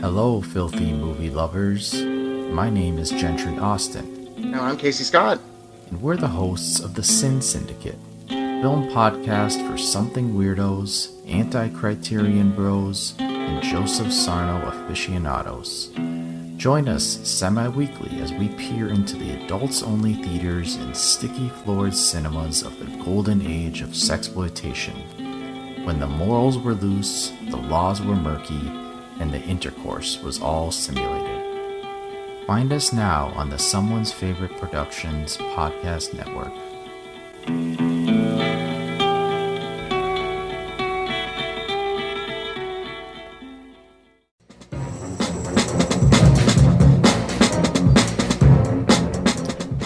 Hello, filthy movie lovers. My name is Gentry Austin. And I'm Casey Scott. And we're the hosts of the Sin Syndicate, film podcast for something weirdos, anti-criterion bros, and Joseph Sarno aficionados. Join us semi-weekly as we peer into the adults-only theaters and sticky-floored cinemas of the golden age of sexploitation, when the morals were loose, the laws were murky, and the intercourse was all simulated. Find us now on the Someone's Favorite Productions podcast network.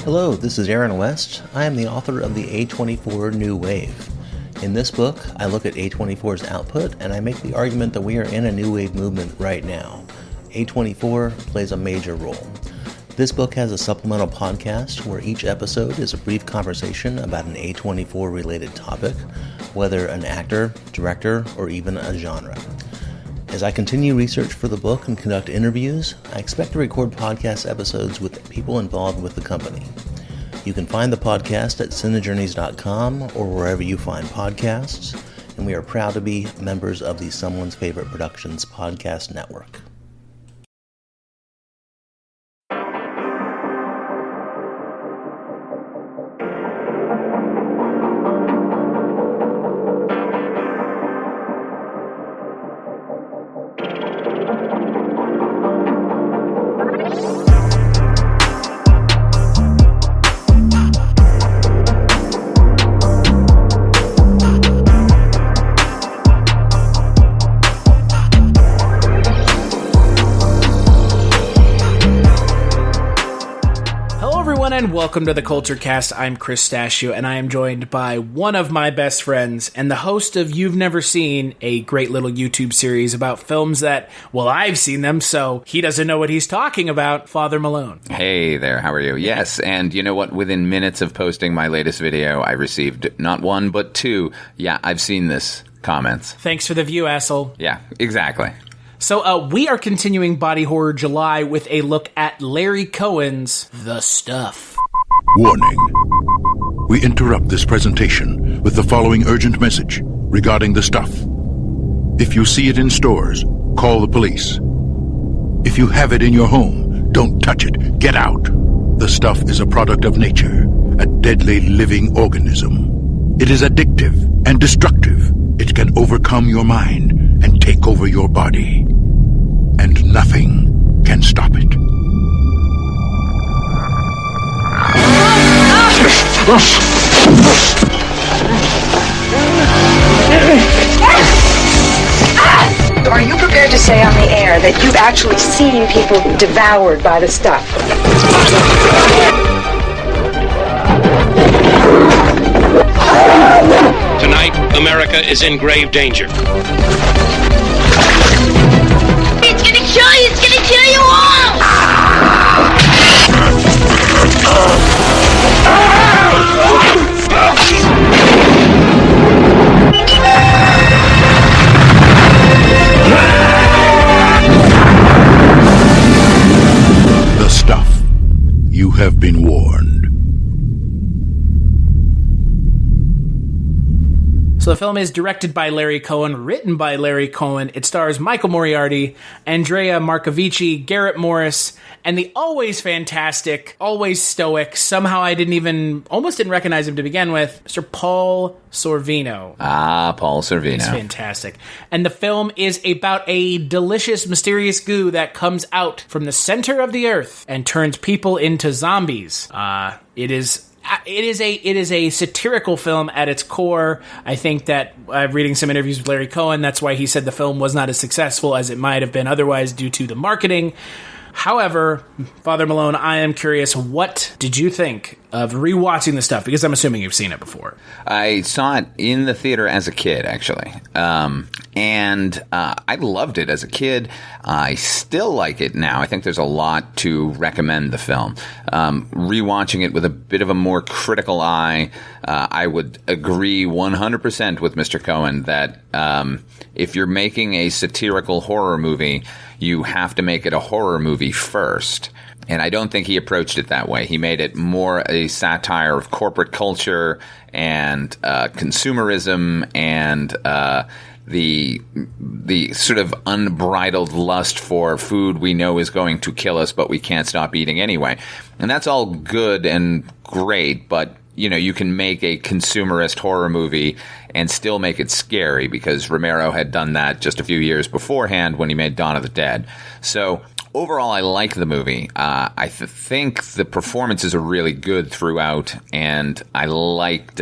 Hello, this is Aaron West. I am the author of the A24 New Wave. In this book, I look at A24's output and I make the argument that we are in a new wave movement right now. A24 plays a major role. This book has a supplemental podcast where each episode is a brief conversation about an A24 related topic, whether an actor, director, or even a genre. As I continue research for the book and conduct interviews, I expect to record podcast episodes with people involved with the company. You can find the podcast at cinejourneys.com or wherever you find podcasts, and we are proud to be members of the Someone's Favorite Productions podcast network. And welcome to the Kulturecast. I'm Chris Stachiw, and I am joined by one of my best friends and the host of You've Never Seen, a great little YouTube series about films that, well, I've seen them, so he doesn't know what he's talking about, Father Malone. Hey there, how are you? Yes, and you know what? Within minutes of posting my latest video, I received not one, but two, yeah, I've seen this, comments. Thanks for the view, asshole. Yeah, exactly. So we are continuing Body Horror July with a look at Larry Cohen's The Stuff. Warning. We interrupt this presentation with the following urgent message regarding The Stuff. If you see it in stores, call the police. If you have it in your home, don't touch it. Get out. The Stuff is a product of nature, a deadly living organism. It is addictive and destructive. It can overcome your mind and take over your body. And nothing can stop it. Are you prepared to say on the air that you've actually seen people devoured by the stuff? Tonight, America is in grave danger. It's gonna kill you! It's gonna kill you all! The Stuff. You have been warned. So the film is directed by Larry Cohen, written by Larry Cohen. It stars Michael Moriarty, Andrea Marcovici, Garrett Morris, and the always fantastic, always stoic, somehow I almost didn't recognize him to begin with, Mr. Paul Sorvino. Ah, Paul Sorvino. It's fantastic. And the film is about a delicious, mysterious goo that comes out from the center of the earth and turns people into zombies. It is a satirical film at its core. I think that reading some interviews with Larry Cohen, that's why he said the film was not as successful as it might have been otherwise due to the marketing. However, Father Malone, I am curious, what did you think of rewatching the stuff? Because I'm assuming you've seen it before. I saw it in the theater as a kid, actually. And I loved it as a kid. I still like it now. I think there's a lot to recommend the film. Rewatching it with a bit of a more critical eye, I would agree 100% with Mr. Cohen that if you're making a satirical horror movie, you have to make it a horror movie first. And I don't think he approached it that way. He made it more a satire of corporate culture and consumerism and the sort of unbridled lust for food we know is going to kill us, but we can't stop eating anyway. And that's all good and great, but you can make a consumerist horror movie and still make it scary, because Romero had done that just a few years beforehand when he made Dawn of the Dead. So overall, I like the movie. I think the performances are really good throughout, and I liked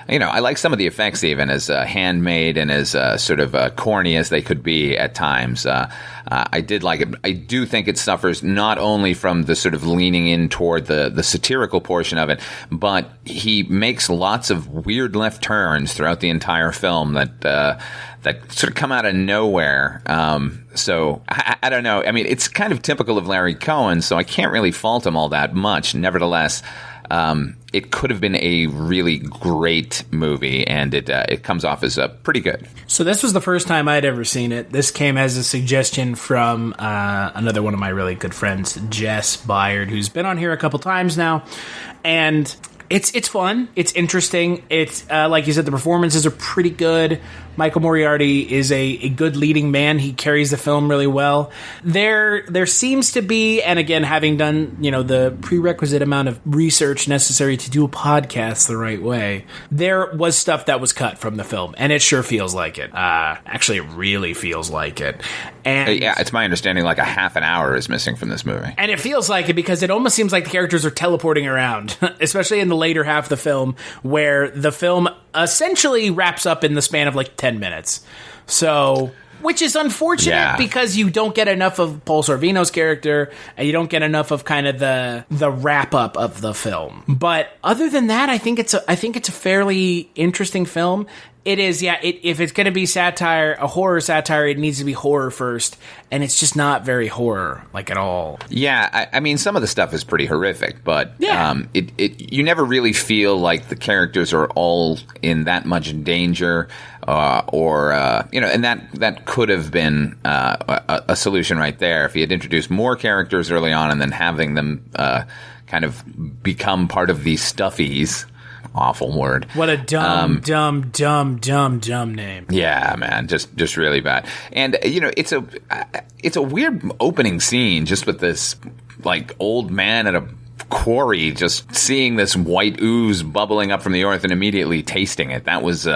I like some of the effects, even as handmade and as sort of corny as they could be at times. I did like it. I do think it suffers not only from the sort of leaning in toward the satirical portion of it, but he makes lots of weird left turns throughout the entire film that sort of come out of nowhere. So I don't know. I mean, it's kind of typical of Larry Cohen, so I can't really fault him all that much. Nevertheless, it could have been a really great movie, and it comes off as pretty good. So this was the first time I'd ever seen it. This came as a suggestion from another one of my really good friends, Jess Byard, who's been on here a couple times now, and it's fun. It's interesting. It's like you said, the performances are pretty good. Michael Moriarty is a good leading man. He carries the film really well. There seems to be, and again, having done the prerequisite amount of research necessary to do a podcast the right way, there was stuff that was cut from the film, and it sure feels like it. Actually, it really feels like it. And yeah, it's my understanding like a half an hour is missing from this movie, and it feels like it because it almost seems like the characters are teleporting around, especially in the later half of the film, where the film essentially wraps up in the span of like 10 minutes. So, which is unfortunate because you don't get enough of Paul Sorvino's character and you don't get enough of kind of the wrap up of the film. But other than that, I think it's a fairly interesting film. It is, if it's going to be satire, a horror satire, it needs to be horror first, and it's just not very horror, like, at all. Yeah, I mean, some of the stuff is pretty horrific, but you never really feel like the characters are all in that much danger, and that could have been a solution right there if he had introduced more characters early on and then having them kind of become part of these stuffies. Awful word. What a dumb name. Yeah, man, just really bad. And it's a weird opening scene, just with this like old man at a quarry, just seeing this white ooze bubbling up from the earth and immediately tasting it. That was.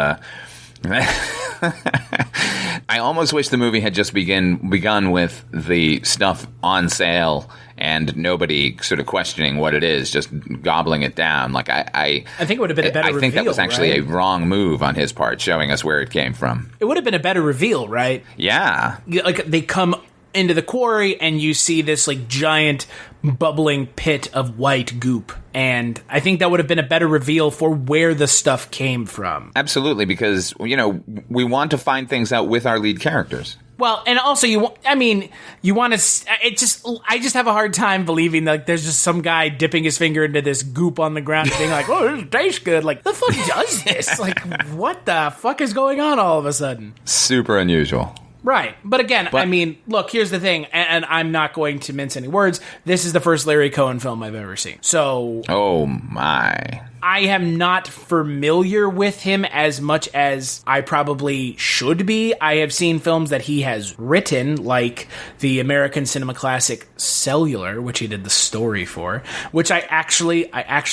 I almost wish the movie had just begun with the stuff on sale and nobody sort of questioning what it is, just gobbling it down. Like I think it would have been a better reveal. I think that was actually a wrong move on his part, showing us where it came from. It would have been a better reveal, right? Yeah. Like they come into the quarry and you see this like giant bubbling pit of white goop, and I think that would have been a better reveal for where the stuff came from. Absolutely, because we want to find things out with our lead characters. Well, and also you want to. I just have a hard time believing that there's just some guy dipping his finger into this goop on the ground and being like, "Oh, this tastes good." Like, the fuck does this? Like, what the fuck is going on all of a sudden? Super unusual. Right. But again, I mean, look, here's the thing, and I'm not going to mince any words. This is the first Larry Cohen film I've ever seen. So... Oh, my... I am not familiar with him as much as I probably should be. I have seen films that he has written, like the American cinema classic Cellular, which he did the story for, which I actually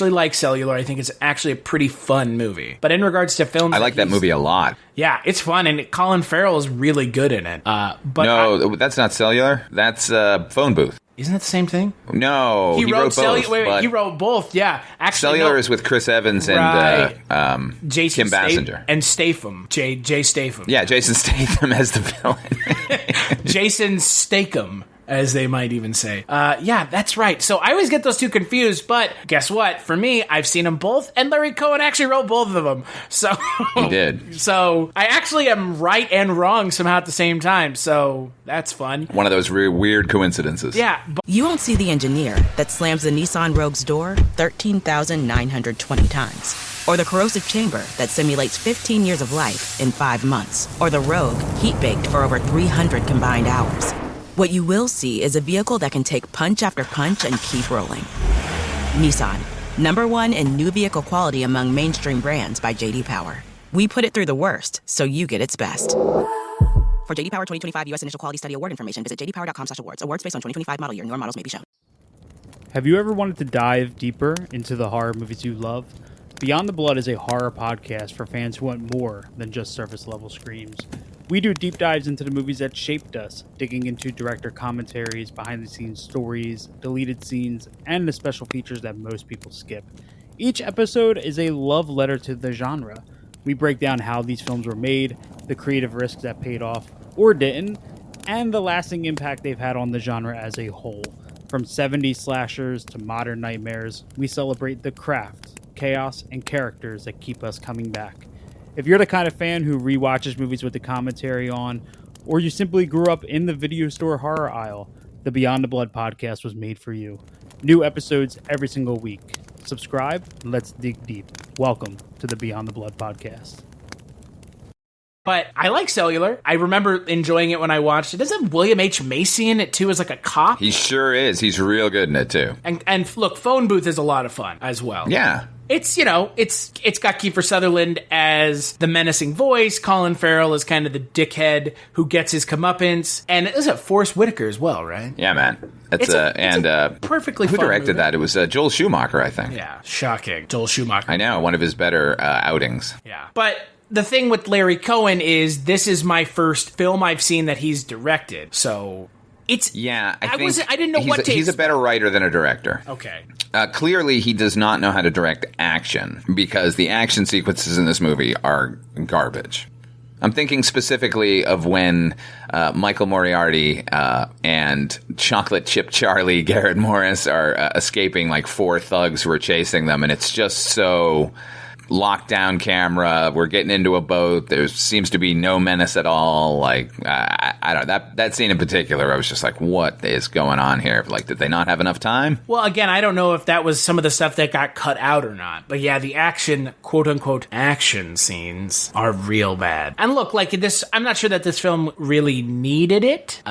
like Cellular. I think it's actually a pretty fun movie. But in regards to films... I like that movie a lot. Yeah, it's fun, and Colin Farrell is really good in it. But no, that's not Cellular. That's Phone Booth. Isn't that the same thing? No, he wrote both. He wrote both, yeah. Actually, Cellular is with Chris Evans and Kim Basinger. And Statham. Jay Statham. Yeah, Jason Statham as the villain. Jason Statham as they might even say. Yeah, that's right. So I always get those two confused, but guess what? For me, I've seen them both, and Larry Cohen actually wrote both of them. So he did. So I actually am right and wrong somehow at the same time. So that's fun. One of those weird coincidences. Yeah. You won't see the engineer that slams the Nissan Rogue's door 13,920 times. Or the corrosive chamber that simulates 15 years of life in 5 months. Or the Rogue heat-baked for over 300 combined hours. What you will see is a vehicle that can take punch after punch and keep rolling. Nissan, #1 in new vehicle quality among mainstream brands by J.D. Power. We put it through the worst, so you get its best. For J.D. Power 2025 U.S. Initial Quality Study Award information, visit jdpower.com/awards. Awards based on 2025 model year. Newer models may be shown. Have you ever wanted to dive deeper into the horror movies you love? Beyond the Blood is a horror podcast for fans who want more than just surface-level screams. We do deep dives into the movies that shaped us, digging into director commentaries, behind-the-scenes stories, deleted scenes, and the special features that most people skip. Each episode is a love letter to the genre. We break down how these films were made, the creative risks that paid off or didn't, and the lasting impact they've had on the genre as a whole. From 70s slashers to modern nightmares, we celebrate the craft, chaos, and characters that keep us coming back. If you're the kind of fan who rewatches movies with the commentary on, or you simply grew up in the video store horror aisle, the Beyond the Blood podcast was made for you. New episodes every single week. Subscribe, and let's dig deep. Welcome to the Beyond the Blood podcast. But I like Cellular. I remember enjoying it when I watched it. Isn't William H. Macy in it, too, as like a cop? He sure is. He's real good in it, too. And look, Phone Booth is a lot of fun as well. Yeah. It's, it's got Kiefer Sutherland as the menacing voice. Colin Farrell is kind of the dickhead who gets his comeuppance. And is it Forrest Whitaker as well, right? Yeah, man. It's perfectly who fun directed movie. that? It was Joel Schumacher, I think. Yeah, shocking. Joel Schumacher. I know, one of his better outings. Yeah. But the thing with Larry Cohen is this is my first film I've seen that he's directed. So it's... Yeah, I didn't know what to He's a better writer than a director. Okay. Clearly, he does not know how to direct action because the action sequences in this movie are garbage. I'm thinking specifically of when Michael Moriarty and Chocolate Chip Charlie Garrett Morris are escaping like 4 thugs who are chasing them, and it's just so... lockdown camera, we're getting into a boat, there seems to be no menace at all. Like, I don't know, that scene in particular, I was just like, what is going on here? Like, did they not have enough time? Well, again, I don't know if that was some of the stuff that got cut out or not. But yeah, the action, quote-unquote, action scenes are real bad. And look, like this, I'm not sure that this film really needed it.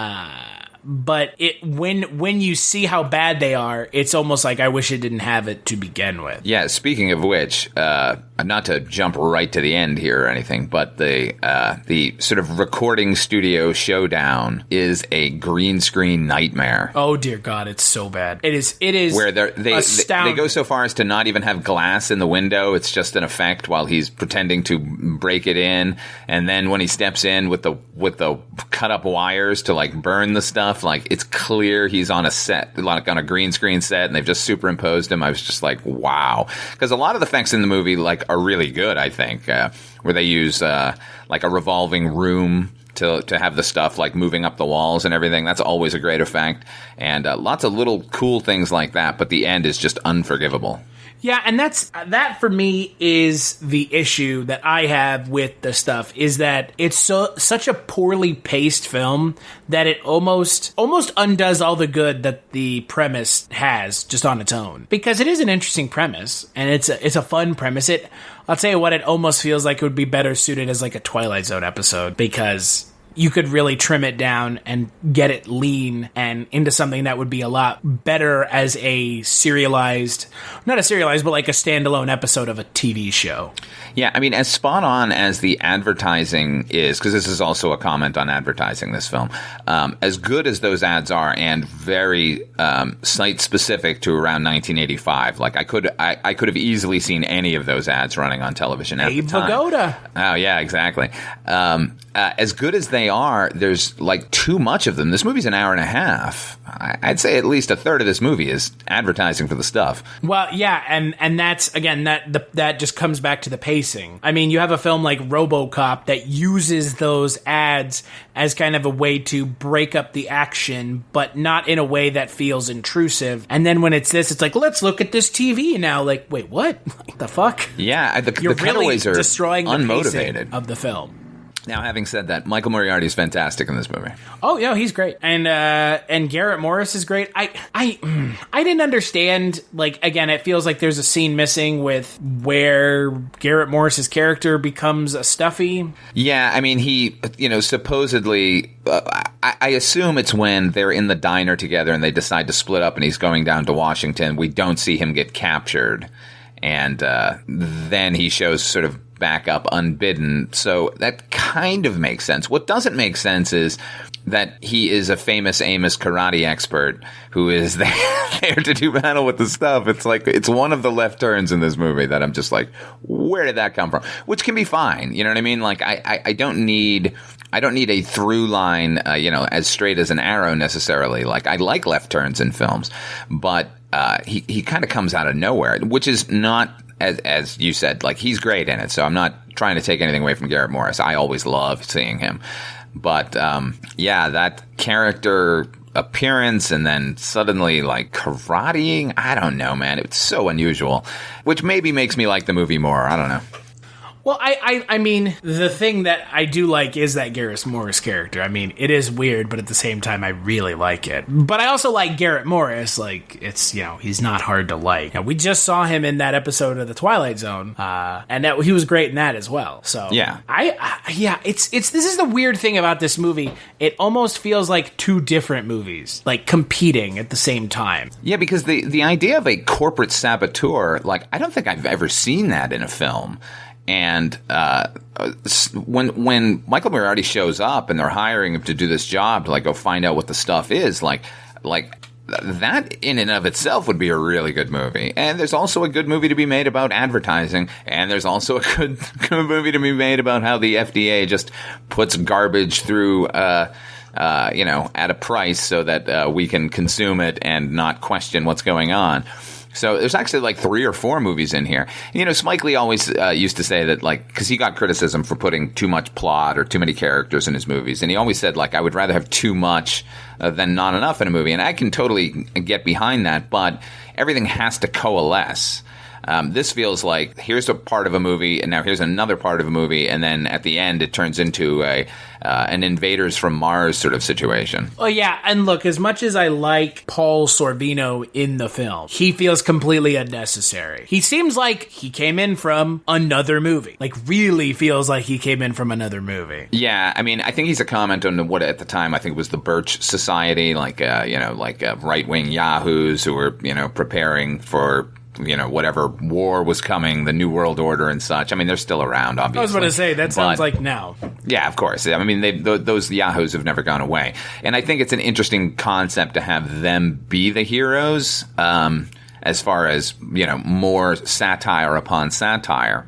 But when you see how bad they are, it's almost like I wish it didn't have it to begin with. Yeah, speaking of which, not to jump right to the end here or anything, but the sort of recording studio showdown is a green screen nightmare. Oh dear God, it's so bad. It is where they go so far as to not even have glass in the window. It's just an effect while he's pretending to break it in, and then when he steps in with the cut up wires to like burn the stuff. Like, it's clear he's on a set, like on a green screen set, and they've just superimposed him. I was just like, wow. Because a lot of the effects in the movie, like, are really good, I think, where they use, like, a revolving room to have the stuff, like, moving up the walls and everything. That's always a great effect. And lots of little cool things like that, but the end is just unforgivable. Yeah, and that for me is the issue that I have with the stuff, is that it's such a poorly paced film that it almost undoes all the good that the premise has just on its own. Because it is an interesting premise, and it's a fun premise. I'll tell you what, it almost feels like it would be better suited as like a Twilight Zone episode, because you could really trim it down and get it lean and into something that would be a lot better as a not a serialized, but like a standalone episode of a TV show. Yeah, I mean, as spot on as the advertising is, because this is also a comment on advertising, this film, as good as those ads are and very site-specific to around 1985, like I could have easily seen any of those ads running on television at the time. Abe Vigoda. Oh, yeah, exactly. as good as they are, there's like too much of them. This movie's an hour and a half. I'd say at least a third of this movie is advertising for the stuff. Well, yeah, and that's, again, that just comes back to the pacing. I mean, you have a film like RoboCop that uses those ads as kind of a way to break up the action, but not in a way that feels intrusive. And then when it's this, it's like, let's look at this TV now. Like, wait, what? What the fuck? Yeah, the You're cutaways really are destroying the unmotivated pacing of the film. Now, having said that, Michael Moriarty is fantastic in this movie. Oh, yeah, he's great. And Garrett Morris is great. I didn't understand, like, again, it feels like there's a scene missing with where Garrett Morris's character becomes a Stuffy. Yeah, I mean, he, supposedly, I assume it's when they're in the diner together and they decide to split up and he's going down to Washington. We don't see him get captured. And then he shows sort of back up unbidden. So that kind of makes sense. What doesn't make sense is that he is a famous Amos karate expert who is there to do battle with the stuff. It's like, it's one of the left turns in this movie that I'm just like, where did that come from? Which can be fine. You know what I mean? Like, I don't need a through line, as straight as an arrow necessarily. Like, I like left turns in films, but he kind of comes out of nowhere, which is not, as you said, like, he's great in it. So I'm not trying to take anything away from Garrett Morris. I always love seeing him. But, that character appearance and then suddenly, like, karateing, I don't know, man. It's so unusual, which maybe makes me like the movie more. I don't know. Well, I mean, the thing that I do like is that Garrett Morris character. I mean, it is weird, but at the same time, I really like it. But I also like Garrett Morris. Like, it's, he's not hard to like. We just saw him in that episode of The Twilight Zone, and he was great in that as well. So, yeah. This is the weird thing about this movie. It almost feels like two different movies, like, competing at the same time. Yeah, because the idea of a corporate saboteur, like, I don't think I've ever seen that in a film. And when Michael Moriarty shows up and they're hiring him to do this job to, like, go find out what the stuff is, like that in and of itself would be a really good movie. And there's also a good movie to be made about advertising, and there's also a good movie to be made about how the FDA just puts garbage through at a price so that we can consume it and not question what's going on. So there's actually like 3 or 4 movies in here. Spike Lee always used to say that, like, because he got criticism for putting too much plot or too many characters in his movies. And he always said, like, I would rather have too much than not enough in a movie. And I can totally get behind that, but everything has to coalesce. This feels like here's a part of a movie, and now here's another part of a movie, and then at the end it turns into an Invaders from Mars sort of situation. Oh, yeah, and look, as much as I like Paul Sorvino in the film, he feels completely unnecessary. He seems like he came in from another movie. Like, really feels like he came in from another movie. Yeah, I mean, I think he's a comment on what at the time I think was the Birch Society, like right-wing yahoos who were, preparing for whatever war was coming, the New World Order and such. I mean, they're still around, obviously. I was about to say, that sounds like now. Yeah, of course. I mean, those yahoos have never gone away. And I think it's an interesting concept to have them be the heroes, as far as, more satire upon satire.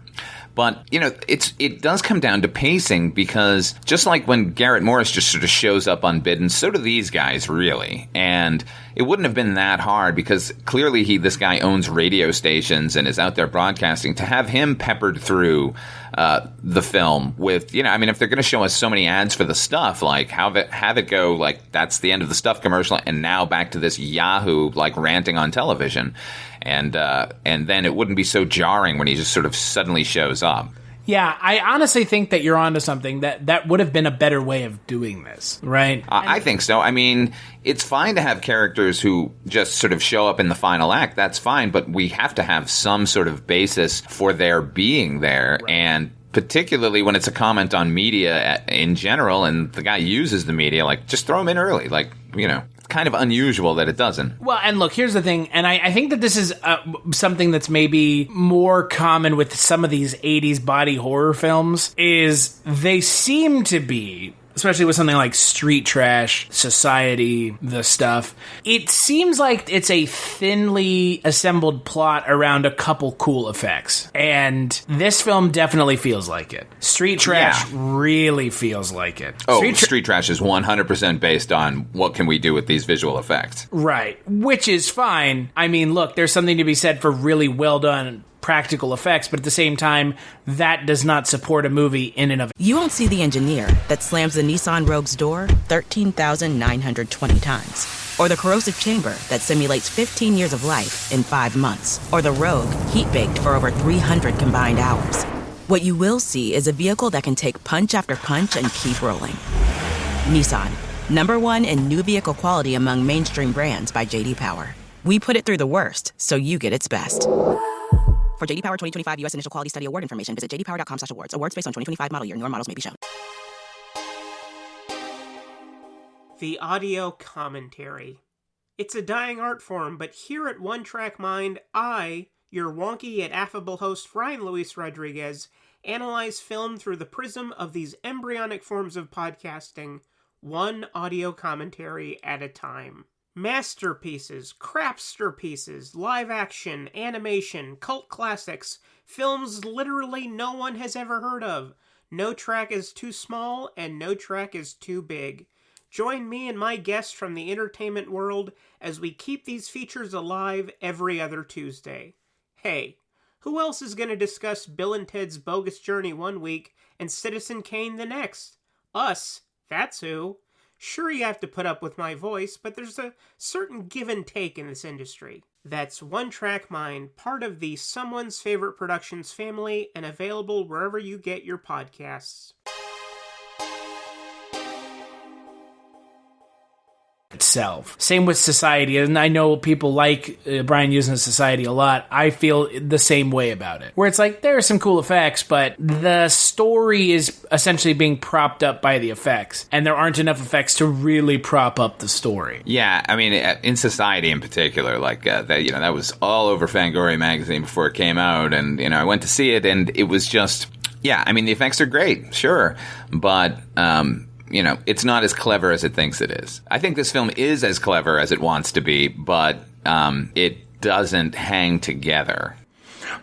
But, it does come down to pacing, because just like when Garrett Morris just sort of shows up unbidden, so do these guys, really. And it wouldn't have been that hard, because clearly this guy owns radio stations and is out there broadcasting. To have him peppered through the film with, if they're going to show us so many ads for the stuff, like have it go like that's the end of the stuff commercial, and now back to this Yahoo like ranting on television. And then it wouldn't be so jarring when he just sort of suddenly shows up. Yeah, I honestly think that you're onto something. That would have been a better way of doing this, right? I think so. I mean, it's fine to have characters who just sort of show up in the final act. That's fine, but we have to have some sort of basis for their being there. Right. And particularly when it's a comment on media in general, and the guy uses the media, like, just throw him in early. Like, kind of unusual that it doesn't. Well, and look, here's the thing, and I think that this is something that's maybe more common with some of these 80s body horror films, is they seem to be especially with something like Street Trash, Society, the stuff, it seems like it's a thinly assembled plot around a couple cool effects. And this film definitely feels like it. Street Trash really feels like it. Street Trash is 100% based on what can we do with these visual effects. Right, which is fine. I mean, look, there's something to be said for really well done practical effects, but at the same time, that does not support a movie in and of itself. You won't see the engineer that slams the Nissan Rogue's door 13,920 times. Or the corrosive chamber that simulates 15 years of life in 5 months. Or the Rogue heat-baked for over 300 combined hours. What you will see is a vehicle that can take punch after punch and keep rolling. Nissan, #1 in new vehicle quality among mainstream brands by J.D. Power. We put it through the worst, so you get its best. For J.D. Power 2025 U.S. Initial Quality Study Award information, visit jdpower.com/awards. Awards based on 2025 model year. Newer models may be shown. The audio commentary. It's a dying art form, but here at One Track Mind, I, your wonky yet affable host Ryan Luis Rodriguez, analyze film through the prism of these embryonic forms of podcasting, one audio commentary at a time. Masterpieces, crapster pieces, live action, animation, cult classics, films literally no one has ever heard of. No track is too small and no track is too big. Join me and my guests from the entertainment world as we keep these features alive every other Tuesday. Hey, who else is going to discuss Bill and Ted's Bogus Journey one week and Citizen Kane the next? Us, that's who. Sure, you have to put up with my voice, but there's a certain give and take in this industry. That's One Track Mind, part of the Someone's Favorite Productions family, and available wherever you get your podcasts. Itself. Same with Society, and I know people like Brian using Society a lot. I feel the same way about it, where it's like there are some cool effects, but the story is essentially being propped up by the effects, and there aren't enough effects to really prop up the story. Yeah, I mean, in Society in particular, like that was all over Fangoria magazine before it came out, and I went to see it, and it was just, I mean, the effects are great, sure, but it's not as clever as it thinks it is. I think this film is as clever as it wants to be, but it doesn't hang together.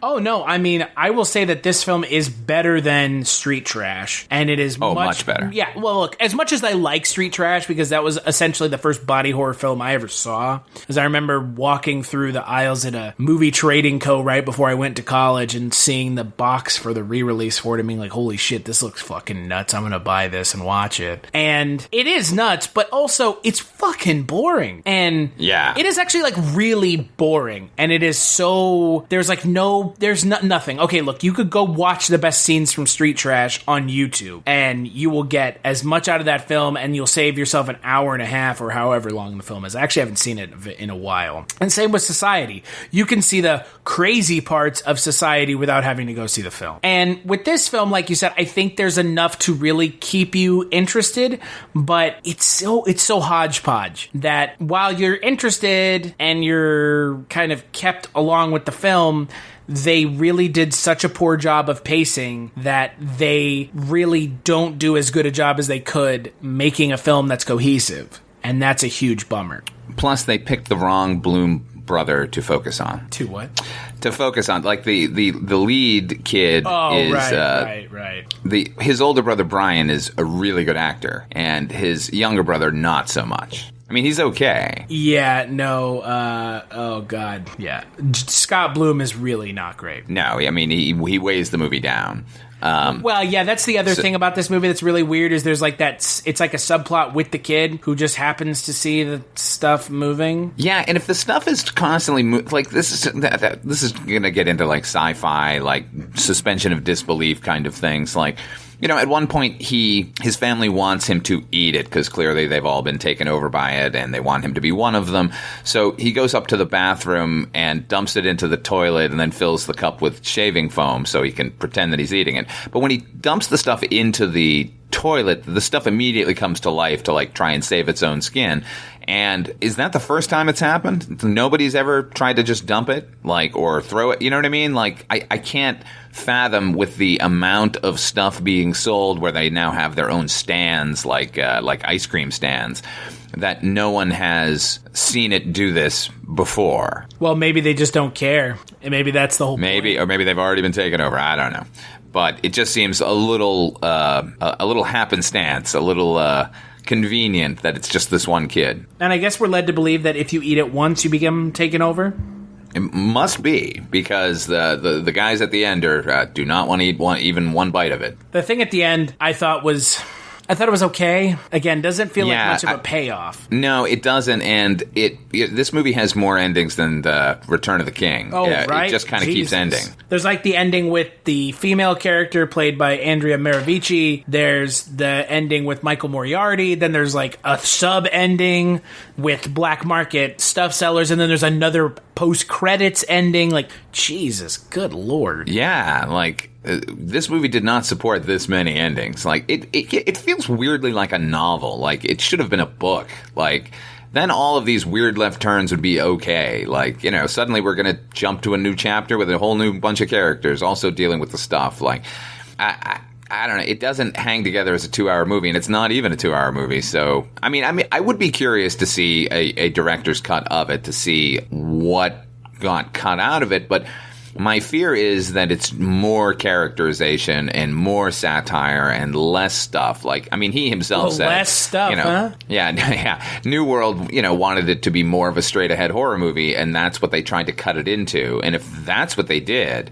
Oh, no. I mean, I will say that this film is better than Street Trash, and it is much better. Yeah, well, look, as much as I like Street Trash, because that was essentially the first body horror film I ever saw, because I remember walking through the aisles at a movie trading co. right before I went to college and seeing the box for the re-release for it and being like, holy shit, this looks fucking nuts. I'm gonna buy this and watch it. And it is nuts, but also it's fucking boring. And it is actually like really boring. And it is so, there's nothing. Okay, look, you could go watch the best scenes from Street Trash on YouTube, and you will get as much out of that film, and you'll save yourself an hour and a half or however long the film is. I actually haven't seen it in a while. And same with Society. You can see the crazy parts of Society without having to go see the film. And with this film, like you said, I think there's enough to really keep you interested, but it's so hodgepodge that while you're interested and you're kind of kept along with the film, they really did such a poor job of pacing that they really don't do as good a job as they could making a film that's cohesive. And that's a huge bummer. Plus, they picked the wrong Bloom brother to focus on. To what? To focus on. Like, the lead kid is... Right. His older brother, Brian, is a really good actor. And his younger brother, not so much. I mean, he's okay. Yeah, no, oh god, yeah. Scott Bloom is really not great. No, I mean, he weighs the movie down. Well, yeah, that's the other thing about this movie that's really weird is there's like it's like a subplot with the kid who just happens to see the stuff moving. Yeah, and if the stuff is constantly like this is going to get into like sci-fi, like suspension of disbelief kind of things, like. At one point, his family wants him to eat it because clearly they've all been taken over by it and they want him to be one of them. So he goes up to the bathroom and dumps it into the toilet and then fills the cup with shaving foam so he can pretend that he's eating it. But when he dumps the stuff into the toilet, the stuff immediately comes to life to like try and save its own skin. And is that the first time it's happened? Nobody's ever tried to just dump it, like, or throw it. You know what I mean? Like, I can't fathom with the amount of stuff being sold where they now have their own stands, like ice cream stands, that no one has seen it do this before. Well, maybe they just don't care. And maybe that's the whole point. Or maybe they've already been taken over. I don't know. But it just seems a little happenstance, a little convenient that it's just this one kid. And I guess we're led to believe that if you eat it once, you become taken over? It must be, because the guys at the end do not want to eat even one bite of it. The thing at the end I thought it was okay. Again, doesn't feel like much of a payoff. No, it doesn't, and this movie has more endings than the Return of the King. Oh, right? It just kind of keeps ending. There's like the ending with the female character played by Andrea Maravici. There's the ending with Michael Moriarty. Then there's like a sub-ending with black market stuff sellers. And then there's another post-credits ending. Like, Jesus, good Lord. Yeah, like... this movie did not support this many endings. Like, it feels weirdly like a novel. Like, it should have been a book. Like, then all of these weird left turns would be okay. Like, you know, suddenly we're going to jump to a new chapter with a whole new bunch of characters also dealing with the stuff. Like, I don't know. It doesn't hang together as a 2-hour movie, and it's not even a 2-hour movie. So, I mean, I would be curious to see a director's cut of it, to see what got cut out of it, but... my fear is that it's more characterization and more satire and less stuff. Like, I mean, he himself said... less stuff, you know, huh? Yeah. New World, wanted it to be more of a straight-ahead horror movie, and that's what they tried to cut it into. And if that's what they did,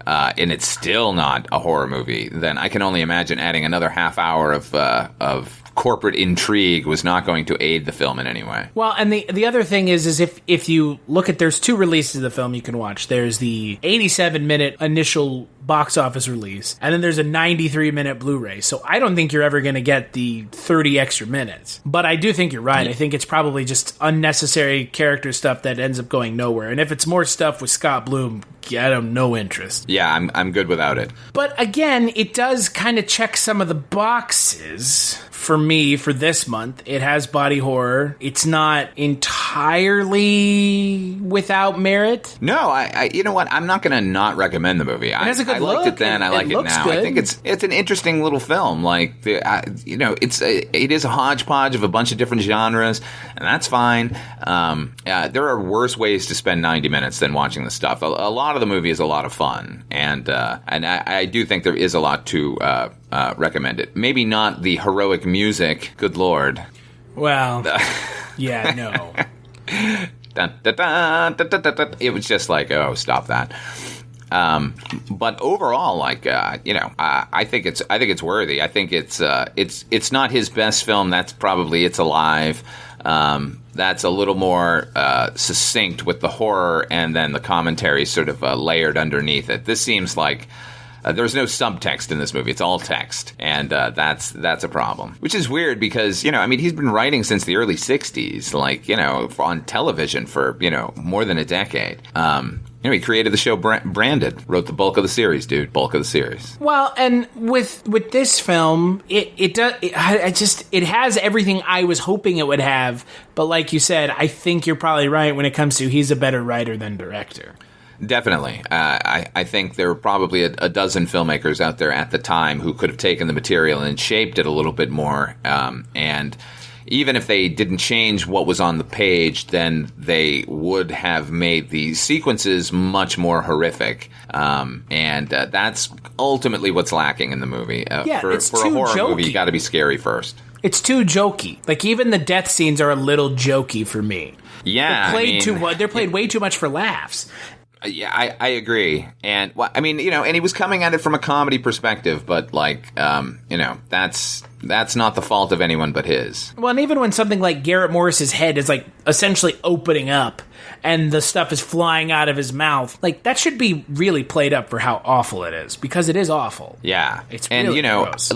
and it's still not a horror movie, then I can only imagine adding another half hour of corporate intrigue was not going to aid the film in any way. Well, and the other thing is if you look at, there's 2 releases of the film you can watch. There's the 87-minute initial box office release, and then there's a 93-minute Blu-ray. So I don't think you're ever going to get the 30 extra minutes. But I do think you're right. I think it's probably just unnecessary character stuff that ends up going nowhere. And if it's more stuff with Scott Bloom, I have no interest. Yeah, I'm good without it. But again, it does kind of check some of the boxes for me for this month. It has body horror. It's not entirely without merit. No, I you know what? I'm not going to not recommend the movie. It has a good look. I liked it then. I like it now. Good. I think it's an interesting little film. Like, it is a hodgepodge of a bunch of different genres, and that's fine. There are worse ways to spend 90 minutes than watching this stuff. A lot of the movie is a lot of fun, and I do think there is a lot to recommend it. Maybe not the heroic music. Good Lord. Well, yeah, no. Dun, dun, dun, dun, dun, dun, dun. It was just like, oh, stop that. But overall, like, I think it's worthy. I think it's not his best film. That's probably It's Alive. That's a little more succinct with the horror and then the commentary sort of layered underneath it. This seems like there's no subtext in this movie. It's all text, and that's a problem. Which is weird because, he's been writing since the early 60s, like, on television for, more than a decade. He created the show Branded, wrote the bulk of the series, dude. Bulk of the series. Well, and with this film, it has everything I was hoping it would have. But like you said, I think you're probably right when it comes to he's a better writer than director. Definitely. I think there were probably a dozen filmmakers out there at the time who could have taken the material and shaped it a little bit more. And even if they didn't change what was on the page, then they would have made the sequences much more horrific. And that's ultimately what's lacking in the movie. For a horror movie, you got to be scary first. It's too jokey. Like, even the death scenes are a little jokey for me. Yeah, they're played way too much for laughs. Yeah, I agree. And, and he was coming at it from a comedy perspective, but, that's not the fault of anyone but his. Well, and even when something like Garrett Morris's head is, essentially opening up and the stuff is flying out of his mouth, that should be really played up for how awful it is, because it is awful. Yeah. It's really gross.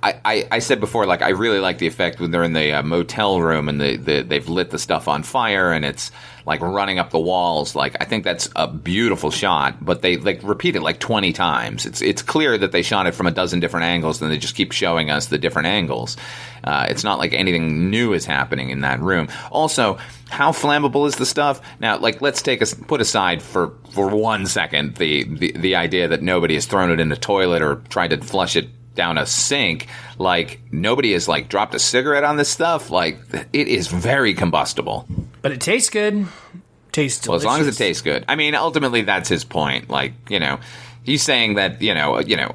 I said before, I really like the effect when they're in the motel room and they've lit the stuff on fire, and it's like running up the walls. Like, I think that's a beautiful shot, but they like repeat it like 20 times. It's clear that they shot it from a dozen different angles, and they just keep showing us the different angles. It's not like anything new is happening in that room. Also, how flammable is the stuff? Now, like, let's put aside for 1 second the idea that nobody has thrown it in a toilet or tried to flush it down a sink. Like, nobody has like dropped a cigarette on this stuff. Like, it is very combustible. But it tastes good. Tastes delicious. Well, as long as it tastes good. I mean, ultimately, that's his point. Like, he's saying that,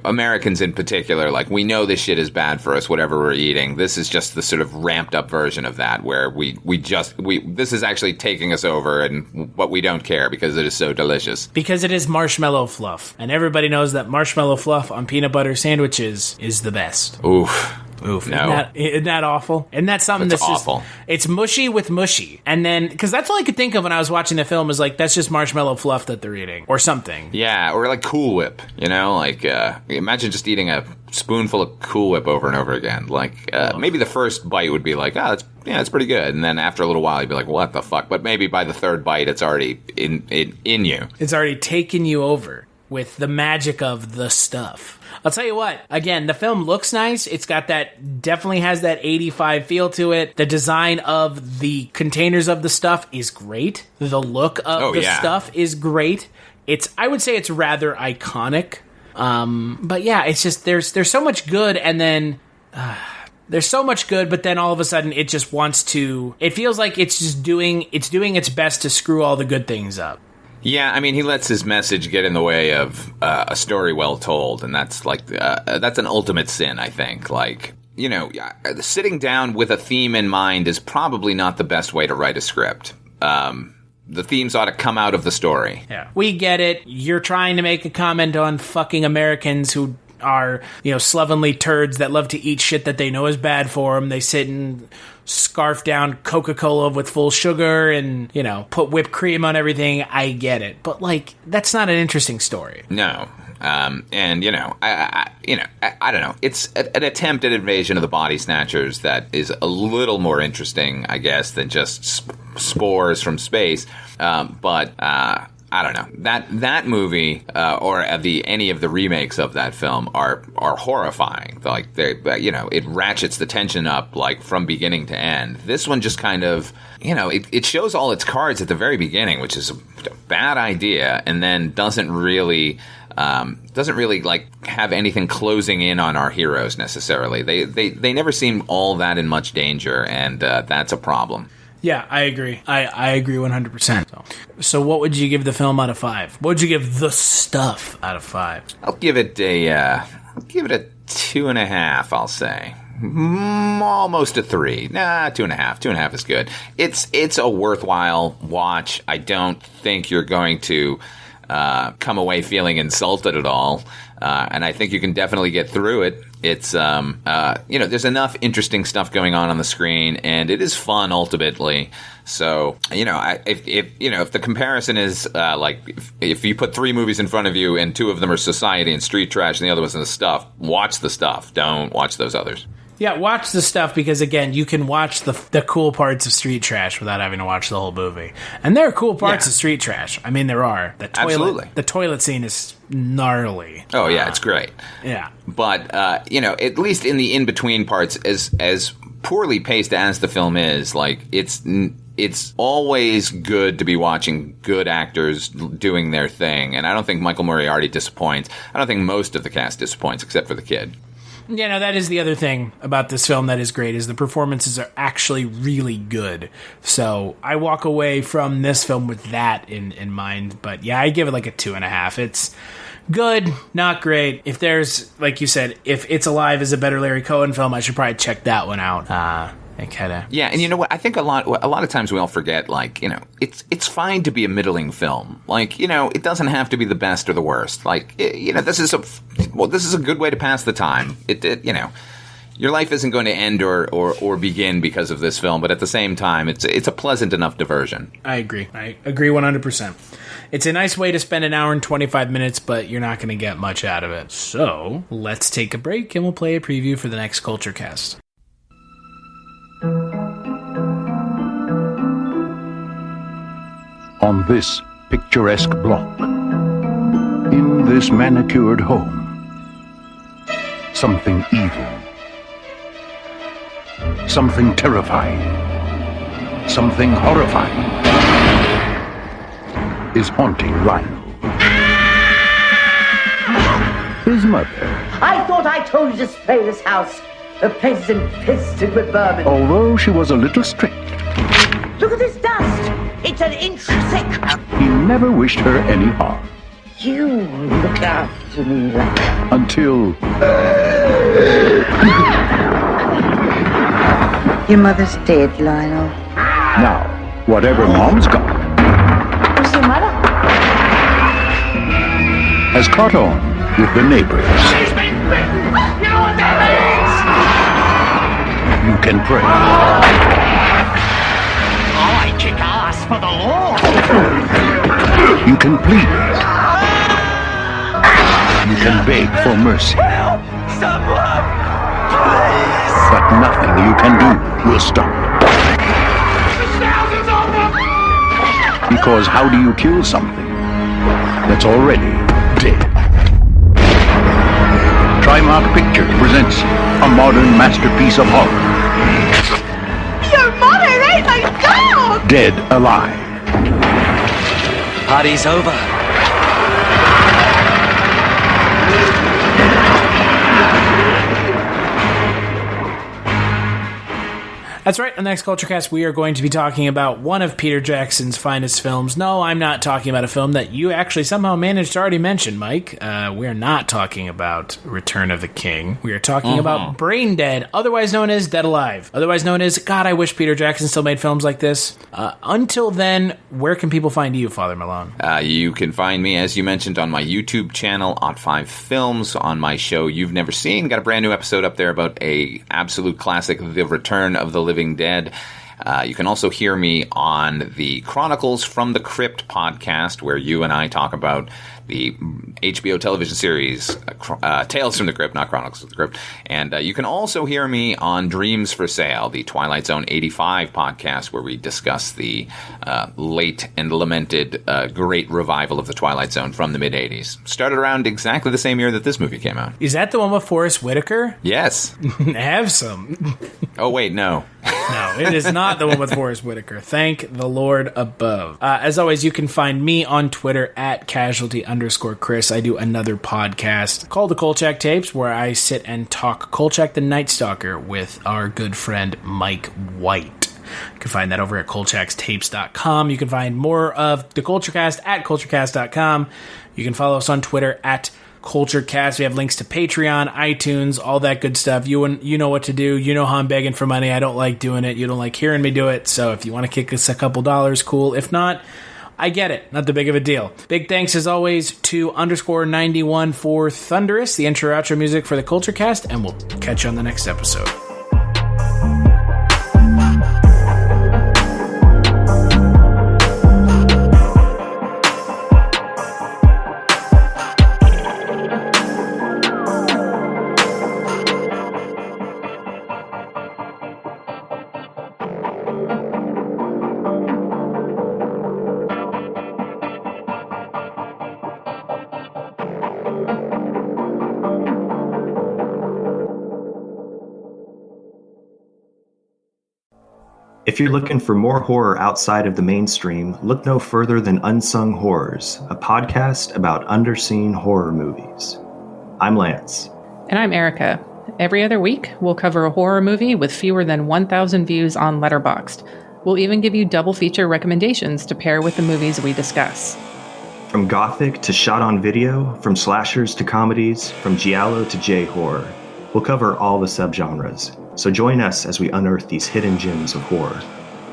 Americans in particular, like, we know this shit is bad for us, whatever we're eating. This is just the sort of ramped up version of that, where this is actually taking us over, but we don't care because it is so delicious. Because it is marshmallow fluff. And everybody knows that marshmallow fluff on peanut butter sandwiches is the best. Oof. Oof. No. Isn't that awful? And that's something that's awful. Just, it's mushy with mushy. And then, because that's all I could think of when I was watching the film is like, that's just marshmallow fluff that they're eating. Or something. Yeah, or like Cool Whip, like, imagine just eating a spoonful of Cool Whip over and over again. Like, maybe the first bite would be like, it's pretty good. And then after a little while, you'd be like, what the fuck? But maybe by the third bite, it's already in you. It's already taken you over with the magic of the stuff. I'll tell you what, again, the film looks nice. It's got definitely has that 85 feel to it. The design of the containers of the stuff is great. The look of stuff is great. I would say it's rather iconic. But yeah, it's just, there's so much good, and then, there's so much good, but then all of a sudden it just wants to, it feels like it's just doing its best to screw all the good things up. Yeah, I mean, he lets his message get in the way of a story well told, and that's like that's an ultimate sin, I think. Like, sitting down with a theme in mind is probably not the best way to write a script. The themes ought to come out of the story. Yeah, we get it. You're trying to make a comment on fucking Americans who are, slovenly turds that love to eat shit that they know is bad for them. They sit and scarf down Coca-Cola with full sugar and, put whipped cream on everything. I get it. But, like, that's not an interesting story. No. I don't know. It's an attempt at invasion of the body snatchers that is a little more interesting, I guess, than just spores from space. But I don't know. That movie or any of the remakes of that film are horrifying. Like, it ratchets the tension up like from beginning to end. This one just kind of, it shows all its cards at the very beginning, which is a bad idea, and then doesn't really like have anything closing in on our heroes necessarily. They never seem all that in much danger, and that's a problem. Yeah, I agree. I agree 100%. So what would you give the film out of 5? What would you give the stuff out of 5? I'll give it a 2.5, I'll say. Almost a 3. Nah, 2.5. 2.5 is good. It's a worthwhile watch. I don't think you're going to come away feeling insulted at all. And I think you can definitely get through it. It's, there's enough interesting stuff going on the screen, and it is fun ultimately. So, if the comparison is, if you put 3 movies in front of you and 2 of them are Society and Street Trash and the other one's The Stuff, watch The Stuff. Don't watch those others. Yeah, watch The Stuff because, again, you can watch the cool parts of Street Trash without having to watch the whole movie. And there are cool parts of Street Trash. I mean, there are. Absolutely. The toilet scene is gnarly. Oh, yeah, it's great. Yeah. But, at least in the in-between parts, as poorly paced as the film is, like, it's always good to be watching good actors doing their thing. And I don't think Michael Moriarty disappoints. I don't think most of the cast disappoints, except for the kid. Yeah, no, that is the other thing about this film that is great, is the performances are actually really good. So I walk away from this film with that in mind. But yeah, I give it like a 2.5. It's good, not great. If there's, like you said, if It's Alive is a better Larry Cohen film, I should probably check that one out. Yeah, and you know what? I think a lot of times we all forget, like, it's fine to be a middling film. Like, it doesn't have to be the best or the worst. Like, this is a good way to pass the time. Your life isn't going to end or begin because of this film, but at the same time, it's a pleasant enough diversion. I agree 100%. It's a nice way to spend an hour and 25 minutes, but you're not going to get much out of it. So let's take a break and we'll play a preview for the next Kulturecast. on this picturesque block, in this manicured home, something evil, something terrifying, something horrifying is haunting Lionel. His mother, I thought I told you to spray this house. The place is infested with vermin. although she was a little strict, Look at this dust. It's an inch thick. he never wished her any harm. You look after me like Until your mother's dead, Lionel. now, whatever Mom's got Who's your mother? has caught on with the neighbors. She's been bitten! You know what that means? You can pray, I kick ass for the law! you can plead, you can beg for mercy, Help! Someone! Please! but nothing you can do will stop. There's thousands of them! Because how do you kill something that's already dead? Trimark Pictures presents a modern masterpiece of horror, Your mother ate my dog! Dead Alive. Party's over. That's right. On the next Kulturecast, we are going to be talking about one of Peter Jackson's finest films. No, I'm not talking about a film that you actually somehow managed to already mention, Mike. We are not talking about Return of the King. We are talking about Brain Dead, otherwise known as Dead Alive. Otherwise known as, God, I wish Peter Jackson still made films like this. Until then, where can people find you, Father Malone? You can find me, as you mentioned, on my YouTube channel, OughtFive Films, on my show You've Never Seen. Got a brand new episode up there about a absolute classic, The Return of the Living Dead. You can also hear me on the Chronicles from the Crypt podcast, where you and I talk about the HBO television series Tales from the Crypt, not Chronicles of the Crypt. And you can also hear me on Dreams for Sale, the Twilight Zone 85 podcast, where we discuss the late and lamented great revival of the Twilight Zone from the mid-'80s. Started around exactly the same year that this movie came out. Is that the one with Forrest Whitaker? Yes. Have some. Oh, wait, no. No, it is not the one with Forrest Whitaker. Thank the Lord above. As always, you can find me on Twitter at casualty_Chris. I do another podcast called The Kolchak Tapes, where I sit and talk Kolchak the Night Stalker with our good friend Mike White. You can find that over at kolchakstapes.com. You can find more of the Kulturecast at kulturecast.com. You can follow us on Twitter at Kulturecast. We have links to Patreon, iTunes, all that good stuff. You know what to do. You know how I'm begging for money. I don't like doing it. You don't like hearing me do it. So if you want to kick us a couple dollars, cool. If not, I get it. Not the big of a deal. Big thanks, as always, to _91 for Thunderous, the intro outro music for the Kulturecast, and we'll catch you on the next episode. If you're looking for more horror outside of the mainstream, look no further than Unsung Horrors, a podcast about underseen horror movies. I'm Lance. And I'm Erica. Every other week, we'll cover a horror movie with fewer than 1,000 views on Letterboxd. We'll even give you double feature recommendations to pair with the movies we discuss. From gothic to shot on video, from slashers to comedies, from giallo to J-horror, we'll cover all the subgenres. So join us as we unearth these hidden gems of horror.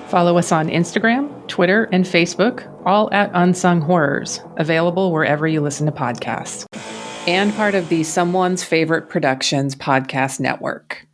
Follow us on Instagram, Twitter, and Facebook, all at Unsung Horrors, available wherever you listen to podcasts. And part of the Someone's Favorite Productions podcast network.